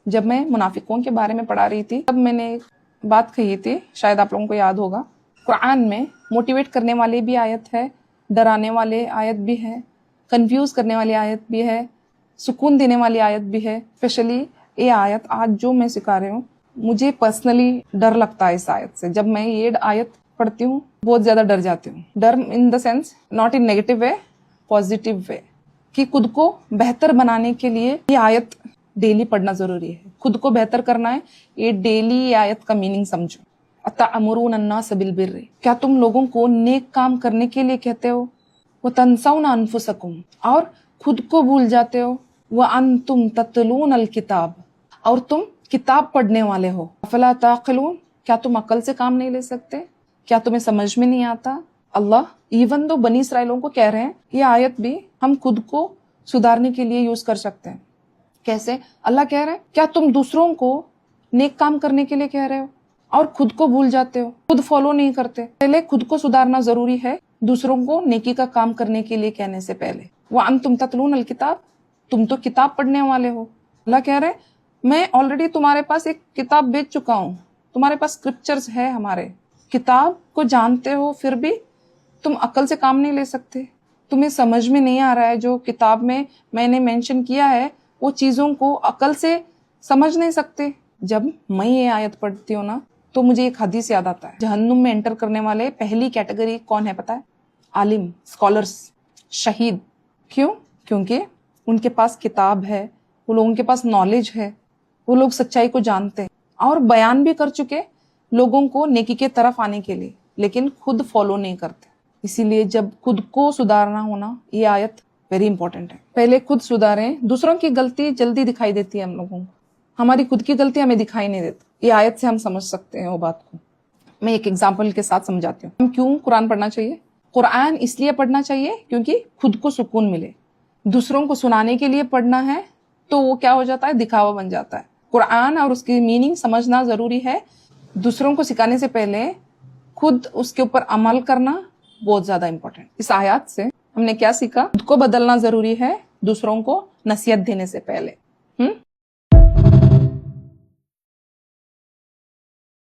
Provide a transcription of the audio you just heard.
جب میں منافقوں کے بارے میں پڑھا رہی تھی تب میں نے ایک بات کہی تھی، شاید آپ لوگوں کو یاد ہوگا، قرآن میں موٹیویٹ کرنے والی بھی آیت ہے، ڈرانے والے آیت بھی ہے، کنفیوز کرنے والی آیت بھی ہے، سکون دینے والی آیت بھی ہے۔ اسپیشلی یہ آیت آج جو میں سکھا رہی ہوں، مجھے پرسنلی ڈر لگتا ہے اس آیت سے۔ جب میں یہ آیت پڑھتی ہوں بہت زیادہ ڈر جاتی ہوں۔ ڈر in the sense not in negative way, positive way, کہ خود کو بہتر بنانے کے لیے یہ آیت ڈیلی پڑھنا ضروری ہے۔ خود کو بہتر کرنا ہے، یہ ڈیلی یہ آیت کا میننگ سمجھو۔ اَتَأْمُرُونَ النَّاسَ بِالْبِرِّ، کیا تم لوگوں کو نیک کام کرنے کے لیے کہتے ہو؟ وَتَنْسَوْنَ أَنفُسَكُمْ، اور خود کو بھول جاتے ہو۔ وَأَنْتُمْ تَتْلُونَ الْكِتَابَ، اور تم کتاب پڑھنے والے ہو۔ أَفَلَا تَعْقِلُونَ، کیا تم عقل سے کام نہیں لے سکتے؟ کیا تمہیں سمجھ میں نہیں آتا؟ اللہ ایون دو بنی اسرائیلوں کو کہہ رہے ہیں، یہ آیت بھی ہم خود کو سدھارنے کے لیے یوز کر سکتے ہیں۔ کیسے؟ اللہ کہہ رہے ہیں کیا تم دوسروں کو نیک کام کرنے کے لیے کہہ رہے ہو اور خود کو بھول جاتے ہو، خود فالو نہیں کرتے؟ پہلے خود کو سدھارنا ضروری ہے دوسروں کو نیکی کا کام کرنے کے لیے کہنے سے پہلے۔ وَأَنْتُمْ تَتْلُونَ الْكِتَابَ، تم تو کتاب پڑھنے والے ہو۔ اللہ کہہ رہے ہیں میں آلریڈی تمہارے پاس ایک کتاب بھیج چکا ہوں، تمہارے پاس اسکرپچرز ہے، ہمارے کتاب کو جانتے ہو، پھر بھی تم عقل سے کام نہیں لے سکتے۔ تمہیں سمجھ میں نہیں آ رہا ہے جو کتاب میں نے مینشن کیا ہے، وہ چیزوں کو عقل سے سمجھ نہیں سکتے۔ جب میں یہ آیت پڑھتی ہوں نا تو مجھے ایک حدیث یاد آتا ہے۔ جہنم میں انٹر کرنے والے پہلی کیٹیگری کون ہے پتہ ہے؟ عالم، اسکالرز، شہید۔ کیوں؟ کیونکہ ان کے پاس کتاب ہے، وہ لوگوں کے پاس نالج ہے، وہ لوگ سچائی کو جانتے ہیں اور بیان بھی کر چکے لوگوں کو نیکی کے طرف آنے کے لیے، لیکن خود فالو نہیں کرتے۔ اسی لیے جب خود کو سدھارنا ہونا، یہ آیت ویری امپورٹنٹ ہے۔ پہلے خود سدھاریں، دوسروں کی غلطی جلدی دکھائی دیتی ہے ہم لوگوں کو، ہماری خود کی غلطی ہمیں دکھائی نہیں دیتی۔ یہ آیت سے ہم سمجھ سکتے ہیں وہ بات کو۔ میں ایک ایگزامپل کے ساتھ سمجھاتی ہوں۔ ہم کیوں قرآن پڑھنا چاہیے؟ قرآن اس لیے پڑھنا چاہیے کیونکہ خود کو سکون ملے۔ دوسروں کو سنانے کے لیے پڑھنا ہے تو وہ کیا ہو جاتا ہے؟ دکھاوا بن جاتا ہے۔ قرآن اور اس کی میننگ سمجھنا ضروری ہے۔ دوسروں کو سکھانے سے پہلے خود اس کے اوپر عمل کرنا بہت زیادہ امپورٹنٹ۔ اس آیات سے ہم نے کیا سیکھا؟ خود کو بدلنا ضروری ہے دوسروں کو نصیحت دینے سے پہلے۔